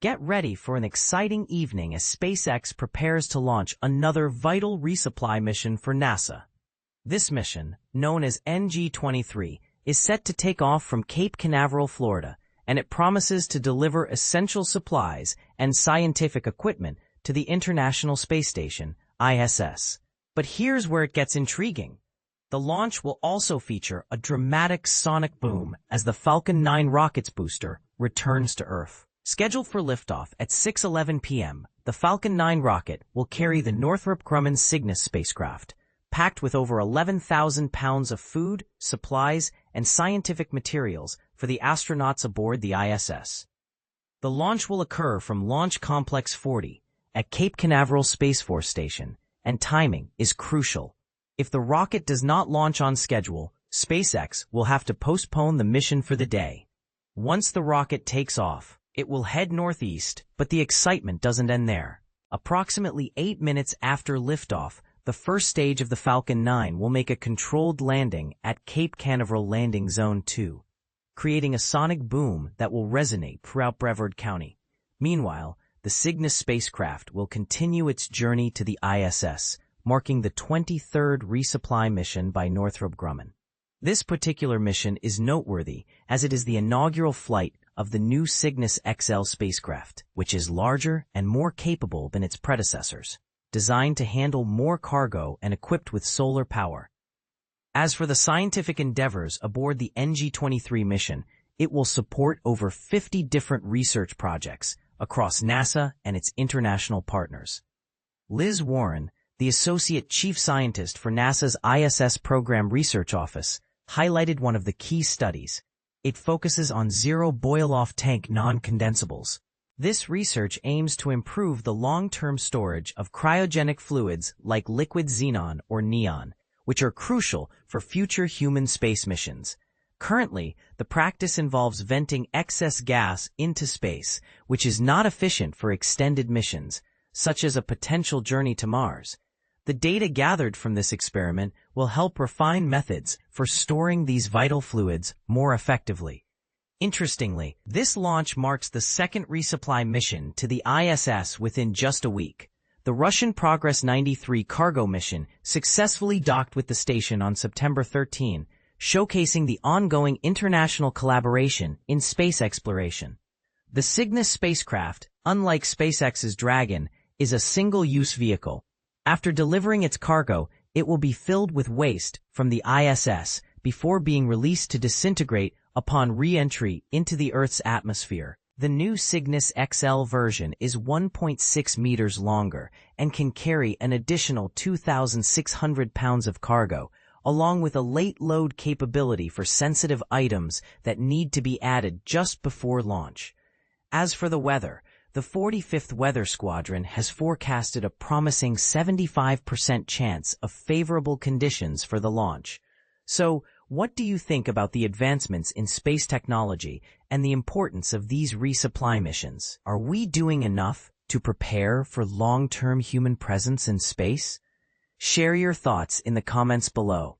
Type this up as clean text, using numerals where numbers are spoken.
Get ready for an exciting evening as SpaceX prepares to launch another vital resupply mission for NASA. This mission, known as NG-23, is set to take off from Cape Canaveral, Florida, and it promises to deliver essential supplies and scientific equipment to the International Space Station, ISS. But here's where it gets intriguing. The launch will also feature a dramatic sonic boom as the Falcon 9 rocket's booster returns to Earth. Scheduled for liftoff at 6:11 p.m., the Falcon 9 rocket will carry the Northrop Grumman Cygnus spacecraft, packed with over 11,000 pounds of food, supplies, and scientific materials for the astronauts aboard the ISS. The launch will occur from Launch Complex 40 at Cape Canaveral Space Force Station, and timing is crucial. If the rocket does not launch on schedule, SpaceX will have to postpone the mission for the day. Once the rocket takes off, it will head northeast, but the excitement doesn't end there. Approximately 8 minutes after liftoff, the first stage of the Falcon 9 will make a controlled landing at Cape Canaveral Landing Zone 2, creating a sonic boom that will resonate throughout Brevard County. Meanwhile, the Cygnus spacecraft will continue its journey to the ISS, marking the 23rd resupply mission by Northrop Grumman. This particular mission is noteworthy as it is the inaugural flight of the new Cygnus XL spacecraft, which is larger and more capable than its predecessors, designed to handle more cargo and equipped with solar power. As for the scientific endeavors aboard the NG-23 mission, it will support over 50 different research projects across NASA and its international partners. Liz Warren, the Associate Chief Scientist for NASA's ISS Program Research Office, highlighted one of the key studies. It focuses on zero boil-off tank non-condensables. This research aims to improve the long-term storage of cryogenic fluids like liquid xenon or neon, which are crucial for future human space missions. Currently, the practice involves venting excess gas into space, which is not efficient for extended missions, such as a potential journey to Mars. The data gathered from this experiment will help refine methods for storing these vital fluids more effectively. Interestingly, this launch marks the second resupply mission to the ISS within just a week. The Russian Progress 93 cargo mission successfully docked with the station on September 13, showcasing the ongoing international collaboration in space exploration. The Cygnus spacecraft, unlike SpaceX's Dragon, is a single-use vehicle. After delivering its cargo, it will be filled with waste from the ISS before being released to disintegrate upon re-entry into the Earth's atmosphere. The new Cygnus XL version is 1.6 meters longer and can carry an additional 2,600 pounds of cargo, along with a late load capability for sensitive items that need to be added just before launch. As for the weather, the 45th Weather Squadron has forecasted a promising 75% chance of favorable conditions for the launch. So, what do you think about the advancements in space technology and the importance of these resupply missions? Are we doing enough to prepare for long-term human presence in space? Share your thoughts in the comments below.